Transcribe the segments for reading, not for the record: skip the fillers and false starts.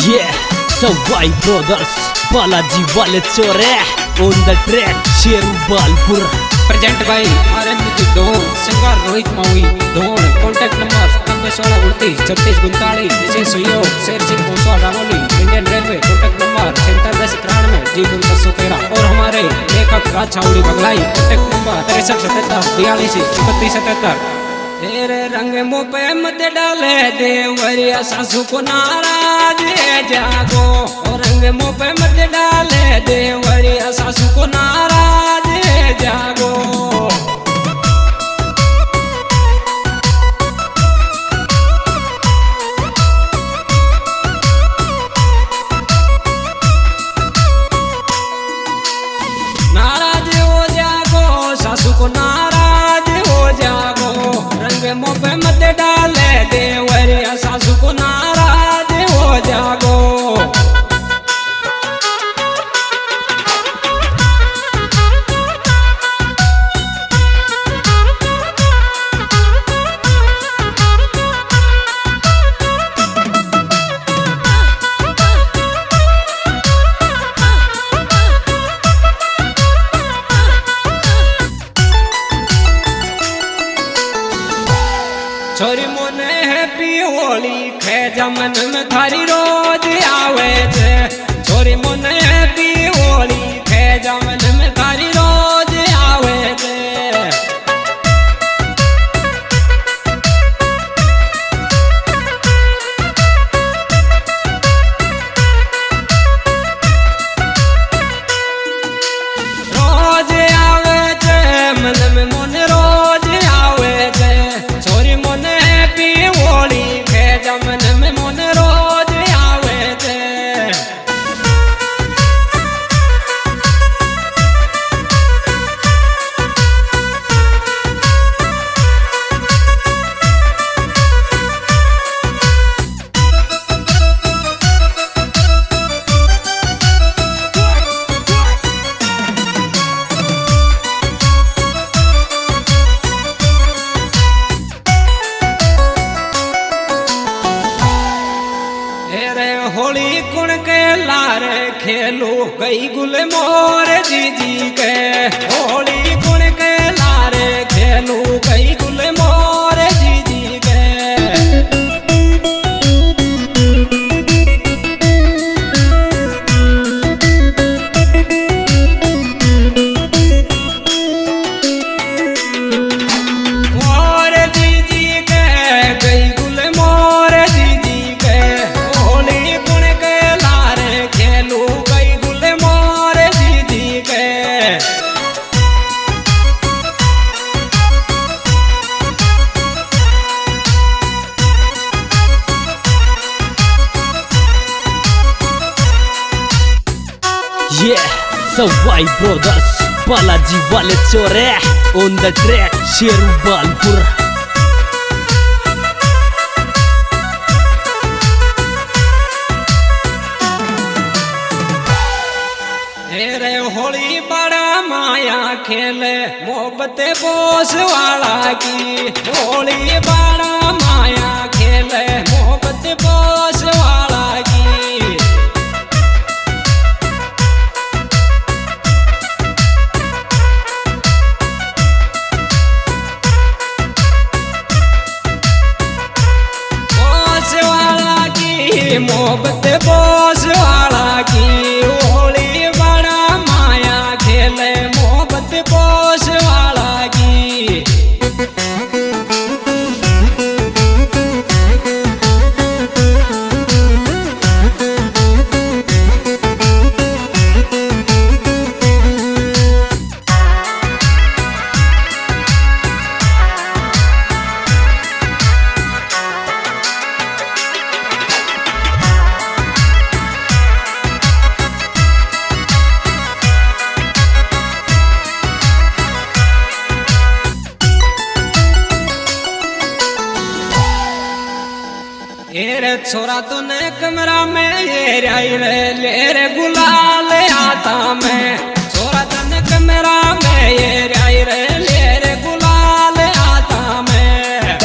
Yeah, Sawai Brothers, Balaji वाले चोरे on the track, Sheru Balpur present by RN music धोन singer Rohit Mavi धोन कॉन्टैक्ट नंबर 961629 विशेष सहयोग Sher Singh Bhoswa Danoli Indian railway contact number 7793 और हमारे लेखक राजछावड़ी बगलाई कॉन्टैक्ट नंबर 637742 तेरे रंग मुँह पे मत डाले देवरिया सासू को नाराज जागो और रंग मुँह पे मत डाले देवरिया सासू को नाराज जागो नाराज हो जागो सासू को नाराज हो जागो रंग मुँह पे मत डाले देवरिया सासू को नाराज हो जागो छोरी मोने हैप्पी होली खे जमन में थारी रोज आवे छे छोरी मोने हैप्पी होली खे जमन में थारी रोज आवे छे रोज आवे छे मन में मोने रोज आवे छे छोरी मोने हैप्पी होली खे जमन में मोने रोज आवे छे होली कुण के लारे खेलू गई गुल मोर जीजी के होली कुण के लारे खेलू गई गुल मोर जीजी के मोर जीजी के गई गुल मोर जीजी के होली कुण के लारे खेलू गई गुल मोर जीजी के Yeah, Sawai Brothers, Balaji वाले चोरे on the track, Sheru Balpur रे होली बड़ा माया खेले मोहब्बत बोस वाला की होली बड़ा माया खेले मोहब्बत बोस वाला की बोस वाला की मोहब्बत बोस वाला की होली बड़ा माया खेले मोहब्बत बोस वाला की रे छोरा तो ने कमरा में ये राई रे ले रे गुलाल आता में छोरा तो ने कमरा में ये राई रे ले रे गुलाल आता में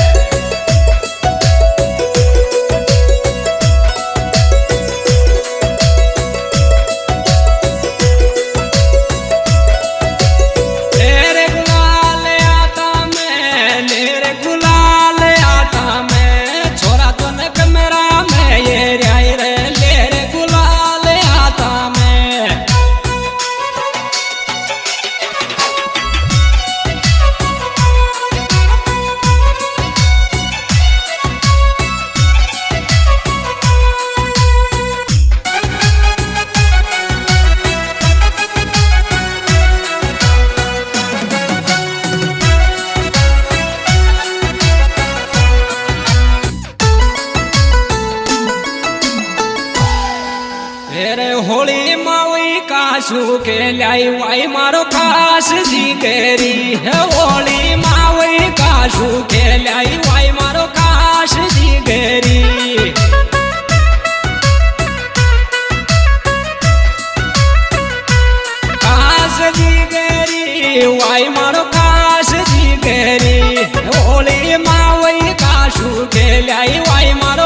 કાશુ કે લાઈ વાય મારો ખાસ જીગરી હે હોળી માં વઈ કાશુ કે લાઈ વાય મારો ખાસ જીગરી ખાસ જીગરી વાય મારો ખાસ જીગરી હોળી માં વઈ કાશુ કે લાઈ વાય મારો